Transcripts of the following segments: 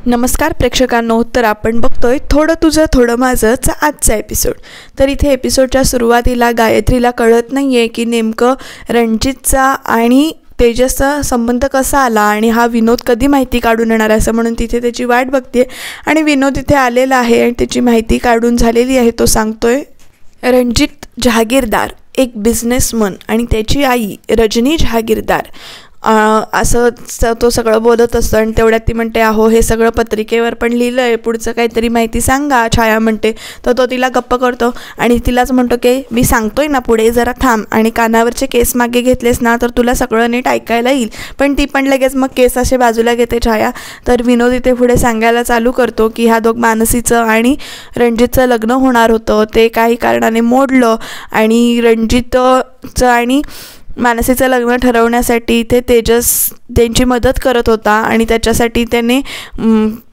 नमस्कार प्रेक्षकांनो, तर आपण बघतोय थोडं तुझं थोडं माझंचा आजचा एपिसोड. तर इथे एपिसोडच्या सुरुवातीला गायत्रीला कळत नाही आहे की नेमकं रणजितचा आणि तेजसचा संबंध कसा आला आणि हा विनोद कधी माहिती काढून येणार असं म्हणून तिथे त्याची वाट बघते. आणि विनोद इथे आलेला आहे आणि त्याची माहिती काढून झालेली आहे. तो सांगतोय, रणजित जहागीरदार एक बिझनेसमन आणि त्याची आई रजनी जहागीरदार असं तो सगळं बोलत असतो. आणि तेवढ्यात ती म्हणते, अहो हे सगळं पत्रिकेवर पण लिहिलं आहे, पुढचं काहीतरी माहिती सांगा. छाया म्हणते. तर तो तिला गप्प करतो आणि तिलाच म्हणतो की मी सांगतोय ना पुढे, जरा थांब आणि कानावरचे केस मागे घेतलेस ना तर तुला सगळं नीट ऐकायला येईल. पण ती पण लगेच मग केस असे बाजूला घेते छाया. तर विनोद इथे पुढे सांगायला चालू करतो की ह्या मानसीचं आणि रणजितचं लग्न होणार होतं, ते काही कारणाने मोडलं आणि रणजितचं आणि मानसीचं लग्न ठरवण्यासाठी ते तेजस त्यांची मदत करत होता आणि त्याच्यासाठी त्याने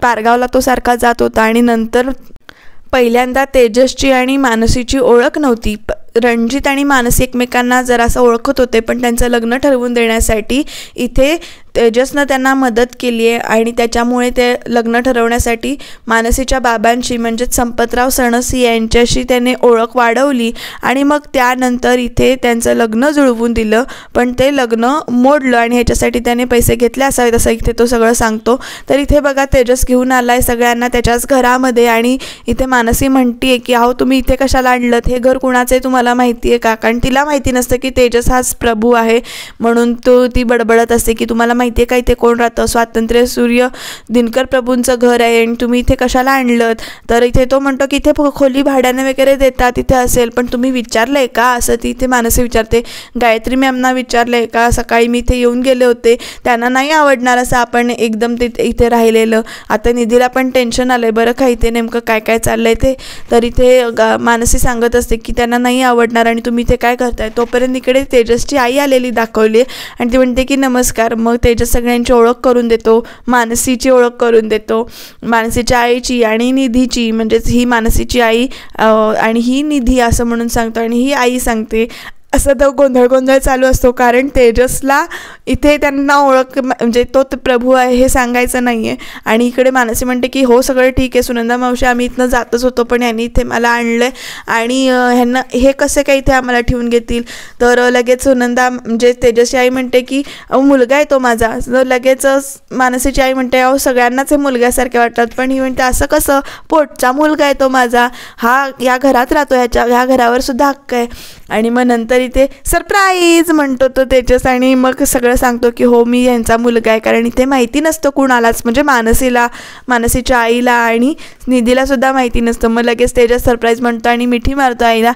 पारगावला तो सारखा जात होता. आणि नंतर पहिल्यांदा तेजसची आणि मानसीची ओळख नव्हती. रणजित आणि मानसी एकमेकांना जरासं ओळखत होते, पण त्यांचं लग्न ठरवून देण्यासाठी इथे तेजसनं त्यांना मदत केली आहे. आणि त्याच्यामुळे ते लग्न ठरवण्यासाठी मानसीच्या बाबांशी म्हणजेच संपतराव सणसी यांच्याशी त्याने ओळख वाढवली आणि मग त्यानंतर इथे त्यांचं लग्न जुळवून दिलं. पण ते लग्न मोडलं आणि ह्याच्यासाठी त्याने पैसे घेतले असावेत असं इथे तो सगळं सांगतो. तर इथे बघा तेजस घेऊन आला आहे सगळ्यांना त्याच्याच घरामध्ये. आणि इथे मानसी म्हणते आहे की अहो तुम्ही इथे कशाला आणलं, हे घर कुणाचं आहे तुम्हाला माहिती आहे का? कारण तिला माहिती नसतं की तेजस हाच प्रभू आहे म्हणून ती बडबडत असते की तुम्हाला माहिती आहे का इथे कोण राहतं, स्वातंत्र्य सूर्य दिनकर प्रभूंचं घर आहे आणि तुम्ही इथे कशाला आणलं. तर इथे तो म्हणतो की इथे खोली भाड्याने वगैरे देतात, इथे असेल, पण तुम्ही विचारलं आहे का असं ती इथे मानसी विचारते. गायत्री मॅमना विचारलं आहे का? सकाळी मी इथे येऊन गेले होते, त्यांना नाही आवडणार असं आपण एकदम इथे राहिलेलं. आता निधीला पण टेन्शन आलं आहे बरं का इथे नेमकं काय काय चाललं आहे ते. तर इथे मानसी सांगत असते की त्यांना नाही आवडणार आणि तुम्ही इथे काय करताय. तोपर्यंत इकडे तेजसची आई आलेली दाखवली आणि ती म्हणते की नमस्कार. मग तेजस सगळ्यांची ओळख करून देतो, मानसीची ओळख करून देतो, मानसीच्या आईची आणि निधीची, म्हणजेच ही मानसीची आई आणि ही निधी असं म्हणून सांगतो आणि ही आई सांगते. असं तो गोंधळ चालू असतो कारण तेजसला इथे त्यांना ओळख म्हणजे तो प्रभू आहे हे सांगायचं नाही आहे. आणि इकडे मानसी म्हणते की हो सगळं ठीक आहे सुनंदा मावशी, आम्ही इथनं जातच होतो पण यांनी इथे मला आणलं आहे आणि ह्यांना हे कसे काय इथे आम्हाला ठेवून घेतील. तर लगेच सुनंदा म्हणजे तेजसची आई म्हणते की मुलगा आहे तो माझा. लगेच मानसीची आई म्हणते अहो सगळ्यांनाच हे मुलग्यासारखे वाटतात, पण ही म्हणते असं कसं, पोटचा मुलगा आहे तो माझा, हा या घरात राहतो, ह्या घरावर सुद्धा हक्क आहे. आणि मग नंतर इथे सरप्राईज म्हणतो तो तेजस आणि मग सगळं सांगतो की हो मी यांचा मुलगा आहे. कारण इथे माहिती नसतं कुणालाच, म्हणजे मानसीच्या आईला आणि निधीला सुद्धा माहिती नसतं. मग लगेच तेजस सरप्राईज म्हणतो आणि मिठी मारतो आईला.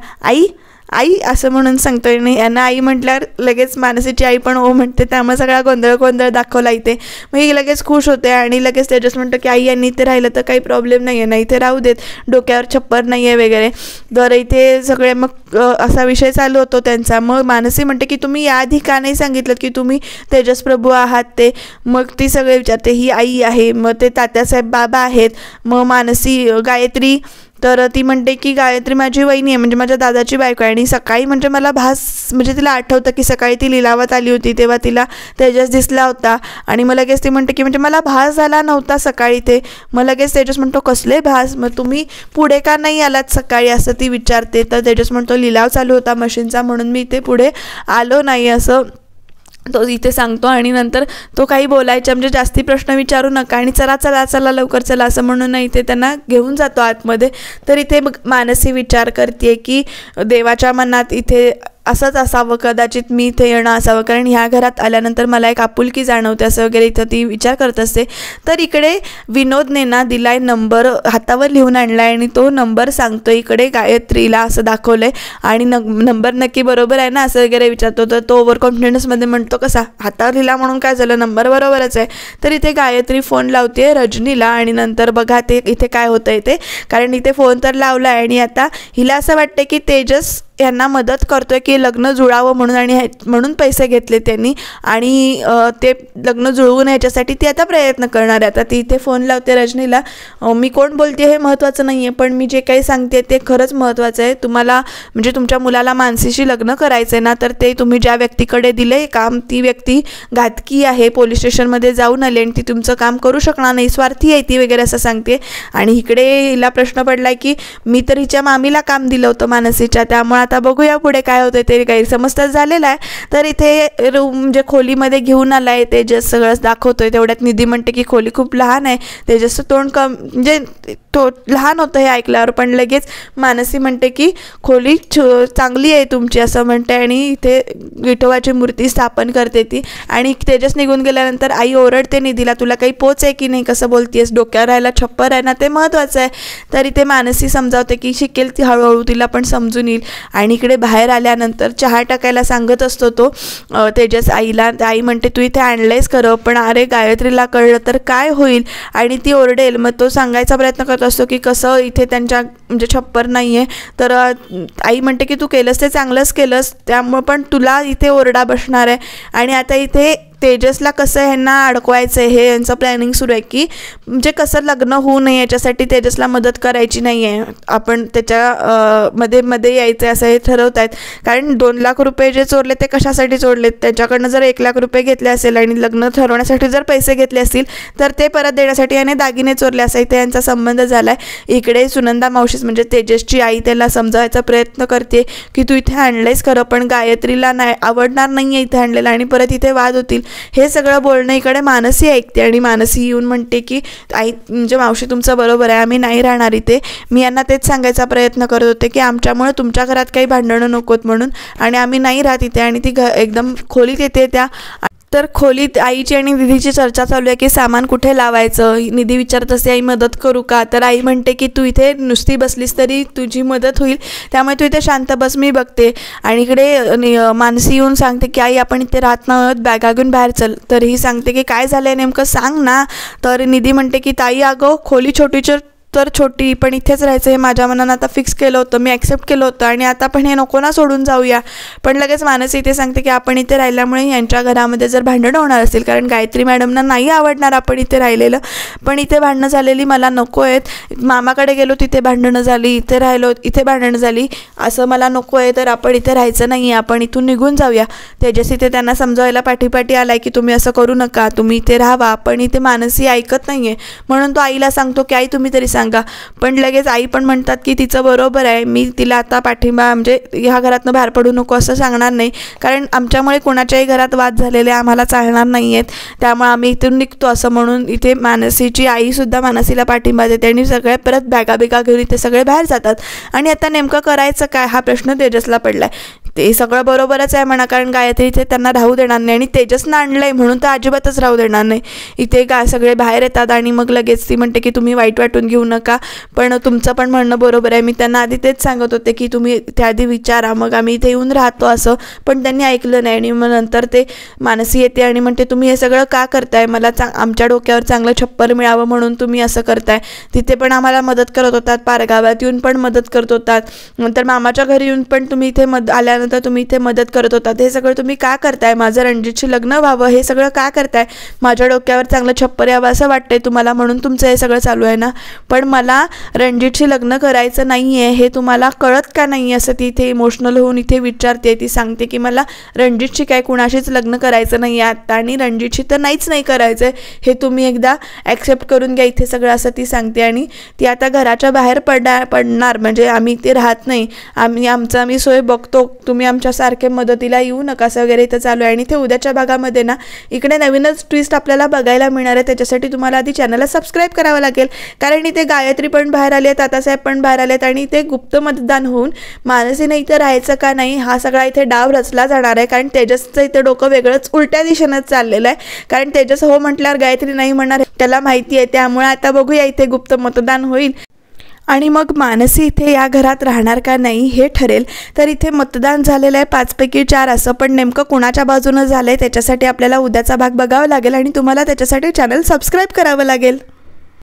आई असं म्हणून सांगतोय नाही यांना आई म्हटल्यावर लगेच मानसीची आई पण ओ म्हणते. त्यामुळे सगळा गोंधळ दाखवला इथे. मग ही लगेच खुश होते आणि लगेच तेजस म्हणतो की आई यांनी इथे राहिलं तर काही प्रॉब्लेम नाही आहे ना, इथे राहू देत, डोक्यावर छप्पर नाही आहे वगैरे. तर इथे सगळे मग असा विषय चालू होतो त्यांचा. मग मानसी म्हणते की तुम्ही याआधी का नाही सांगितलं की तुम्ही तेजस प्रभू आहात ते. मग ती सगळे विचारते, ही आई आहे, मग ते तात्यासाहेब बाबा आहेत. मग मानसी गायत्री, तर ती म्हणते की गायत्री माझी वहिनी आहे म्हणजे माझ्या दादाची बायको आहे. आणि सकाळी म्हणजे मला म्हणजे तिला आठवतं की सकाळी ती लिलावात आली होती तेव्हा तिला तेजस दिसला होता. आणि मग लगेच ती म्हणते की म्हणजे मला भास झाला नव्हता सकाळी ते. मग लगेच तेजस म्हणतो कसले भास, मग तुम्ही पुढे का नाही आलात सकाळी असं ती विचारते. तर तेजस म्हणतो लिलाव चालू होता मशीनचा म्हणून मी इथे पुढे आलो नाही असं तो इथे सांगतो. आणि नंतर तो काही बोलायचा म्हणजे जास्ती प्रश्न विचारू नका आणि चला लवकर चला असं म्हणून इथे त्यांना घेऊन जातो आतमध्ये. तर इथे मानसी विचार करते की देवाच्या मनात इथे असंच असावं, कदाचित मी इथे येणं असावं कारण ह्या घरात आल्यानंतर मला एक आपुलकी जाणवते असं वगैरे इथं ती विचार करत असते. तर इकडे विनोदने ना दिलाय नंबर, हातावर लिहून आणला आहे आणि तो नंबर सांगतो इकडे गायत्रीला असं दाखवलं आहे. आणि नंबर नक्की बरोबर आहे ना असं वगैरे विचारतो. तर तो ओव्हर कॉन्फिडन्समध्ये म्हणतो कसा, हातावर लिहिला म्हणून काय झालं, नंबर बरोबरच आहे. तर इथे गायत्री फोन लावते रजनीला आणि नंतर बघा ते इथे काय होतं आहे ते. कारण इथे फोन तर लावला आहे आणि आता हिला असं वाटतं की तेजस यांना मदत करतोय की लग्न जुळावं म्हणून, आणि म्हणून पैसे घेतले त्यांनी, आणि ते लग्न जुळवून याच्यासाठी ती आता प्रयत्न करणार आहे. आता ती इथे फोन लावते रजनीला. मी कोण बोलते हे महत्त्वाचं नाही आहे, पण मी जे काही सांगते ते खरंच महत्त्वाचं आहे. तुम्हाला म्हणजे तुमच्या मुलाला मानसीशी लग्न करायचं आहे ना, तर ते तुम्ही ज्या व्यक्तीकडे दिले काम, ती व्यक्ती घातकी आहे, पोलीस स्टेशनमध्ये जाऊन आले आणि ती तुमचं काम करू शकणार नाही, स्वार्थी आहे ती वगैरे असं सांगते. आणि इकडे हिला प्रश्न पडला की मी तर हिच्या मामीला काम दिलं होतं मानसीच्या, त्यामुळे आता बघूया पुढे काय होतं. ते गैरसमज तर झालेला आहे. तर इथे रूम म्हणजे खोलीमध्ये घेऊन आला आहे तेजस, सगळंच दाखवतोय. तेवढ्यात निधी म्हणते की खोली खूप लहान आहे. तेजसचं तोंड म्हणजे तो लहान होतं हे ऐकल्यावर, पण लगेच मानसी म्हणते की खोली चांगली आहे तुमची असं म्हणते, आणि इथे विठोबाची मूर्ती स्थापन करते ती. आणि तेजस निघून गेल्यानंतर आई ओरडते निधीला, तुला काही पोच आहे की नाही, कसं बोलतेस, डोक्यावर राहायला छप्पर आहे ना, ते महत्त्वाचं आहे. तर इथे मानसी समजावते की शिकेल ती हळूहळू, तिला पण समजून येईल. आणि इकडे बाहेर आल्यानंतर चहा टाकायला सांगत असतो तो तेजस आईला. आई म्हणते तू इथे आणलंयस खरं, पण अरे गायत्रीला कळलं तर काय होईल, आणि ती ओरडेल. मग तो सांगायचा प्रयत्न करत असतो की कसं इथे त्यांच्या म्हणजे छप्पर नाही आहे. तर आई म्हणते की तू केलंस ते चांगलंच केलंस, त्यामुळं पण तुला इथे ओरडा बसणार आहे. आणि आता इथे तेजसला कसं ह्यांना अडकवायचं आहे हे यांचं प्लॅनिंग सुरू आहे, की म्हणजे कसं लग्न होऊ नये याच्यासाठी तेजसला मदत करायची नाही आहे, आपण त्याच्या मध्ये यायचं आहे असं हे ठरवत आहेत. कारण 2 लाख रुपये जे चोरले ते कशासाठी चोरलेत, त्याच्याकडनं जर 1 लाख रुपये घेतले असेल आणि लग्न ठरवण्यासाठी जर पैसे घेतले असतील तर ते परत देण्यासाठी याने दागिने चोरले असा इथे यांचा संबंध झाला आहे. इकडे सुनंदा मावशीच म्हणजे तेजसची आई त्याला समजावायचा प्रयत्न करते की तू इथे आणलंयस खरं, पण गायत्रीला नाही आवडणार नाही आहे इथे आणलेलं, आणि परत इथे वाद होतील. हे सगळं बोलणं इकडे मानसी ऐकते, आणि मानसी येऊन म्हणते की आई म्हणजे मावशी तुमचं बरोबर आहे, आम्ही नाही राहणार इथे. मी यांना तेच सांगायचा प्रयत्न करत होते की आमच्यामुळे तुमच्या घरात काही भांडणं नकोत म्हणून, आणि आम्ही नाही राहत इथे. आणि ती एकदम खोलीत येते त्या. तर खोलीत आईची आणि निधीची चर्चा चालू आहे की सामान कुठे लावायचं. निधी विचारत असते आई मदत करू का, तर आई म्हणते की तू इथे नुसती बसलीस तरी तुझी मदत होईल, त्यामुळे तू इथे शांत बस, मी बघते. आणि इकडे मानसी येऊन सांगते की आई आपण इथे राहत नाही, बॅगा घेऊन बाहेर चल. तर ही सांगते की काय झालं आहे नेमकं सांग ना. तर निधी म्हणते की ताई अगं खोली छोटी पण इथेच राहायचं हे माझ्या मनानं आता फिक्स केलं होतं, मी ॲक्सेप्ट केलं होतं, आणि आता पण हे नको ना सोडून जाऊया. पण लगेच मानसी इथे सांगते की आपण इथे राहिल्यामुळे यांच्या घरामध्ये जर भांडणं होणार असेल, कारण गायत्री मॅडमना नाही आवडणार आपण इथे राहिलेलं, पण इथे भांडणं झालेली मला नको आहेत. मामाकडे गेलो तिथे भांडणं झाली, इथे राहिलो इथे भांडणं झाली, असं मला नको आहे. तर आपण इथे राहायचं नाही आहे, आपण इथून निघून जाऊया. तेजस इथे त्यांना समजावायला पाठीपाठी आलाय की तुम्ही असं करू नका, तुम्ही इथे राहावा. पण इथे मानसी ऐकत नाही आहे, म्हणून तो आईला सांगतो की आई तुम्ही तरी सांगा. पण लगेच आई पण म्हणतात की तिचं बरोबर आहे, मी तिला आता पाठिंबा म्हणजे ह्या घरातनं बाहेर पडू नको असं सांगणार नाही, कारण आमच्यामुळे कोणाच्याही घरात वाद झालेले आम्हाला चालणार नाही आहेत, त्यामुळे आम्ही इथून निघतो असं म्हणून इथे मानसीची आईसुद्धा मानसीला पाठिंबा देते. आणि सगळे परत बॅगा घेऊन इथे सगळे बाहेर जातात. आणि आता नेमकं करायचं काय हा प्रश्न तेजसला पडला आहे. ते सगळं बरोबरच आहे म्हणा, कारण गायत्री इथे त्यांना राहू देणार नाही, आणि तेजसनं आणलं आहे म्हणून तर अजिबातच राहू देणार नाही. इथे सगळे बाहेर येतात आणि मग लगेच ती म्हणते की तुम्ही वाईट वाटून घेऊ नका, पण तुमचं पण म्हणणं बरोबर आहे, मी त्यांना आधी तेच सांगत होते की तुम्ही त्याआधी विचारा, मग आम्ही इथे येऊन राहतो असं, पण त्यांनी ऐकलं नाही. आणि मग नंतर ते मानसी येते आणि म्हणते तुम्ही हे सगळं का करताय, मला आमच्या डोक्यावर चांगलं छप्पर मिळावं म्हणून तुम्ही असं करताय. तिथे पण आम्हाला मदत करत होतात, पारगावात येऊन पण मदत करत होतात, नंतर मामाच्या घरी येऊन पण तुम्ही इथे आल्यानंतर तुम्ही इथे मदत करत होतात, हे सगळं तुम्ही का करताय, माझं रणजितशी लग्न व्हावं हे सगळं का करताय, माझ्या डोक्यावर चांगलं छप्पर यावं असं वाटतंय तुम्हाला म्हणून तुमचं हे सगळं चालू आहे ना, पण मला रणजितशी लग्न करायचं नाही आहे हे तुम्हाला कळत का नाही, असं ती इथे इमोशनल होऊन इथे विचारते. ती सांगते की मला रणजितशी काय कुणाशीच लग्न करायचं नाही आहे आत्ता, आणि रणजितशी तर नाहीच नाही करायचं आहे, हे तुम्ही एकदा ॲक्सेप्ट करून घ्या इथे सगळं असं ती सांगते. आणि ती आता घराच्या बाहेर पडणार म्हणजे आम्ही इथे राहत नाही, आम्ही सोय बघतो, तुम्ही आमच्यासारखे मदतीला येऊ नका असं वगैरे इथं चालू आहे. आणि ते उद्याच्या भागामध्ये ना इकडे नवीनच ट्विस्ट आपल्याला बघायला मिळणार आहे, त्याच्यासाठी तुम्हाला आधी चॅनलला सबस्क्राईब करावं लागेल, कारण इथे गायत्री पण बाहेर आली आहे, तातासाहेब पण बाहेर आले आहेत, आणि ते गुप्त मतदान होऊन मानसीने इथे राहायचं का नाही हा सगळा इथे डाव रचला जाणार आहे. कारण तेजसचं इथे डोकं वेगळंच उलट्या दिशेनं चाललेलं आहे, कारण तेजस हो म्हटल्यावर गायत्री नाही म्हणणार त्याला माहिती आहे, त्यामुळे आता बघूया इथे गुप्त मतदान होईल आणि मग मानसी इथे या घरात राहणार का नाही हे ठरेल. तर इथे मतदान झालेलं आहे 5 पैकी 4 असं, पण नेमकं कुणाच्या बाजूनं झालं आहे त्याच्यासाठी आपल्याला उद्याचा भाग बघावा लागेल आणि तुम्हाला त्याच्यासाठी चॅनल सबस्क्राईब करावं लागेल.